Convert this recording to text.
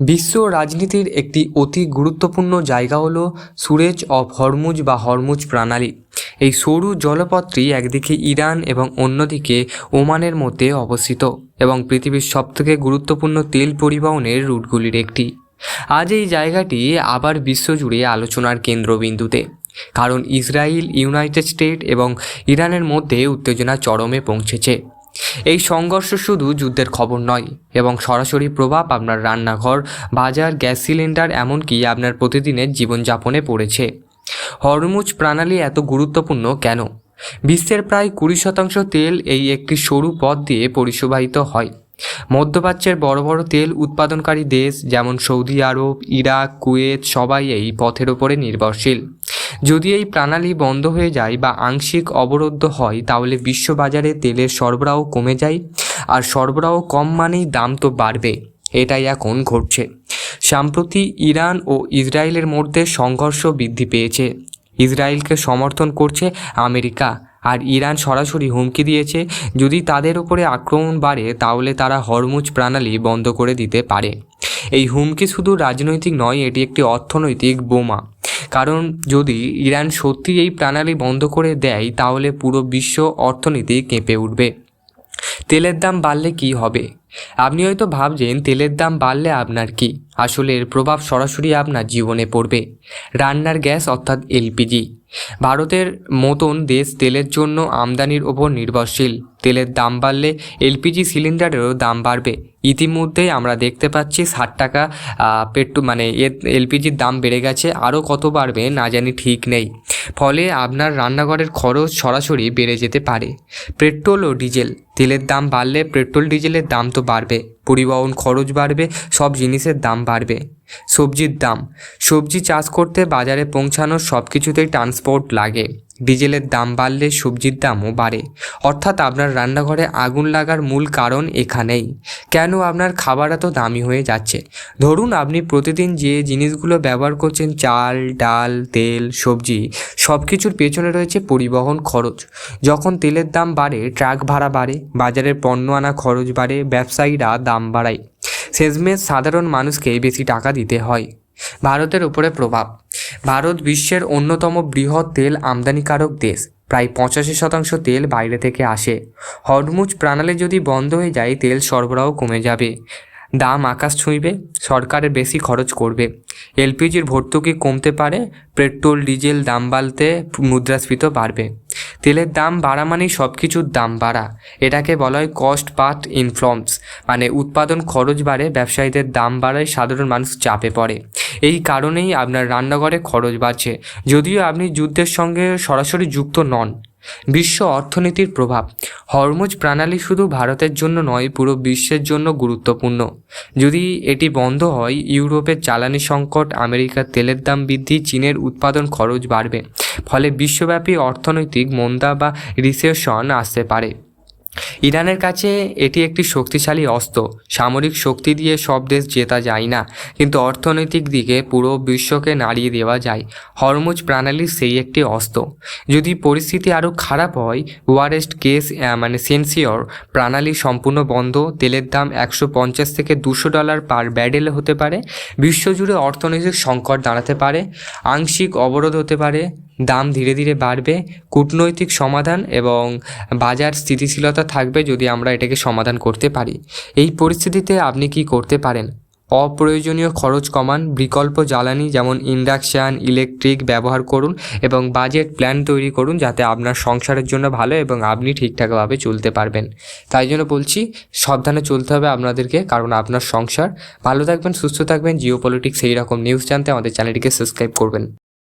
বিশ্ব রাজনীতির একটি অতি গুরুত্বপূর্ণ জায়গা হলো সুয়েজ অফ হরমুজ বা হরমুজ প্রণালী। এই সরু জলপথটি একদিকে ইরান এবং অন্যদিকে ওমানের মধ্যে অবস্থিত এবং পৃথিবীর সবথেকে গুরুত্বপূর্ণ তেল পরিবহনের রুটগুলির একটি। আজ এই জায়গাটি আবার বিশ্বজুড়ে আলোচনার কেন্দ্রবিন্দুতে, কারণ ইসরায়েল, ইউনাইটেড স্টেট এবং ইরানের মধ্যে উত্তেজনা চরমে পৌঁছেছে। এই সংঘর্ষ শুধু যুদ্ধের খবর নয় এবং সরাসরি প্রভাব আপনার রান্নাঘর, বাজার, গ্যাস সিলিন্ডার, এমনকি আপনার প্রতিদিনের জীবনযাপনে পড়েছে। হরমুজ প্রণালী এত গুরুত্বপূর্ণ কেন? বিশ্বের প্রায় 20% তেল এই একটি সরু পথ দিয়ে পরিশোধিত হয়। মধ্যপ্রাচ্যের বড় বড় তেল উৎপাদনকারী দেশ যেমন সৌদি আরব, ইরাক, কুয়েত সবাই এই পথের ওপরে নির্ভরশীল। যদি এই প্রণালী বন্ধ হয়ে যায় বা আংশিক অবরুদ্ধ হয়, তাহলে বিশ্ববাজারে তেলের সরবরাহ কমে যায়, আর সরবরাহ কম মানেই দাম তো বাড়বে। এটাই এখন ঘটছে। সম্প্রতি ইরান ও ইসরায়েলের মধ্যে সংঘর্ষ বৃদ্ধি পেয়েছে। ইসরায়েলকে সমর্থন করছে আমেরিকা, আর ইরান সরাসরি হুমকি দিয়েছে যদি তাদের উপরে আক্রমণ বাড়ে তাহলে তারা হরমুজ প্রণালী বন্ধ করে দিতে পারে। এই হুমকি শুধু রাজনৈতিক নয়, এটি একটি অর্থনৈতিক বোমা। কারণ যদি ইরান সত্যি এই প্রণালী বন্ধ করে দেয় তাহলে পুরো বিশ্ব অর্থনীতি কেঁপে উঠবে। তেলের দাম বাড়লে কি হবে? আপনি হয়তো ভাবছেন তেলের দাম বাড়লে আপনার কি? আসলে এর প্রভাব সরাসরি আপনার জীবনে পড়বে। রান্নার গ্যাস অর্থাৎ এলপিজি। ভারতের মতন দেশ তেলের জন্য আমদানির ওপর নির্ভরশীল। তেলের দাম বাড়লে এলপিজি সিলিন্ডারেরও দাম বাড়বে। ইতিমধ্যেই আমরা দেখতে পাচ্ছি 60 টাকা এলপিজির দাম বেড়ে গেছে, আরও কত বাড়বে না জানি ঠিক নেই। ফলে আপনার রান্নাঘরের খরচ সরাসরি বেড়ে যেতে পারে। পেট্রোল ও ডিজেল। তেলের দাম বাড়লে পেট্রোল ডিজেলের দাম তো বাড়বে, পরিবহন খরচ বাড়বে, সব জিনিসের দাম বাড়বে। সবজির দাম। সবজি চাষ করতে বাজারে পৌঁছানো সব কিছুতেই ট্রান্সপোর্ট লাগে। ডিজেলের দাম বাড়লে সবজির দামও বাড়ে। অর্থাৎ আপনার রান্নাঘরে আগুন লাগার মূল কারণ এখানেই। কেন আপনার খাবার এত দামি হয়ে যাচ্ছে? ধরুন আপনি প্রতিদিন যে জিনিসগুলো ব্যবহার করছেন, চাল, ডাল, তেল, সবজি, সব কিছুর পেছনে রয়েছে পরিবহন খরচ। যখন তেলের দাম বাড়ে, ট্রাক ভাড়া বাড়ে, বাজারের পণ্য আনা খরচ বাড়ে, ব্যবসায়ীরা দাম বাড়ায়, শেষমেশ সাধারণ মানুষকে বেশি টাকা দিতে হয়। ভারতের উপরে প্রভাব। ভারত বিশ্বের অন্যতম বৃহৎ তেল আমদানিকারক দেশ। প্রায় 85% তেল বাইরে থেকে আসে। হরমুজ প্রণালী যদি বন্ধ হয়ে যায়, তেল সরবরাহ কমে যাবে, দাম আকাশ ছুঁইবে, সরকারের বেশি খরচ করবে, এলপিজির ভর্তুকি কমতে পারে, পেট্রোল ডিজেল দাম বাড়তে মুদ্রাস্ফীতি বাড়বে। তেলের দাম বাড়া মানেই সব কিছুর দাম বাড়া। এটাকে বলা হয় কস্ট পাথ ইনফ্লুয়েন্স, মানে উৎপাদন খরচ বাড়ে, ব্যবসায়ীদের দাম বাড়ায়, সাধারণ মানুষ চাপে পড়ে। এই কারণেই আপনার রান্নাঘরে খরচ বাড়ছে, যদিও আপনি যুদ্ধের সঙ্গে সরাসরি যুক্ত নন। বিশ্ব অর্থনীতির প্রভাব। হরমুজ প্রণালী শুধু ভারতের জন্য নয়, পুরো বিশ্বের জন্য গুরুত্বপূর্ণ। যদি এটি বন্ধ হয়, ইউরোপের জ্বালানি সংকট, আমেরিকার তেলের দাম বৃদ্ধি, চীনের উৎপাদন খরচ বাড়বে। ফলে বিশ্বব্যাপী অর্থনৈতিক মন্দা বা রিসেশন আসতে পারে। ইরানের কাছে এটি একটি শক্তিশালী অস্ত্র। সামরিক শক্তি দিয়ে সব দেশ জেতা যায় না, কিন্তু অর্থনৈতিক দিকে পুরো বিশ্বকে নাড়িয়ে দেওয়া যায়। হরমুজ প্রণালীর সেই একটি অস্ত্র। যদি পরিস্থিতি আরও খারাপ হয়, ওয়ারেস্ট কেস সেন্সিওর প্রণালী সম্পূর্ণ বন্ধ, তেলের দাম $150 থেকে $200 পার ব্যারেল হতে পারে, বিশ্বজুড়ে অর্থনৈতিক সংকট দাঁড়াতে পারে, আংশিক অবরোধ হতে পারে, দাম ধীরে ধীরে বাড়বে, কূটনৈতিক সমাধান এবং বাজার স্থিতিশীলতা থাকবে যদি আমরা এটাকে সমাধান করতে পারি। এই পরিস্থিতিতে আপনি কি করতে পারেন? অপ্রয়োজনীয় খরচ কমান, বিকল্প জ্বালানি যেমন ইন্ডাকশান, ইলেকট্রিক ব্যবহার করুন এবং বাজেট প্ল্যান তৈরি করুন যাতে আপনার সংসারের জন্য ভালো এবং আপনি ঠিকঠাকভাবে চলতে পারবেন। তাই জন্য বলছি সাবধানে চলতে হবে আপনাদেরকে, কারণ আপনার সংসার। ভালো থাকবেন, সুস্থ থাকবেন। জিওপলিটিক্স এই রকম নিউজ জানতে আমাদের চ্যানেলটিকে সাবস্ক্রাইব করবেন।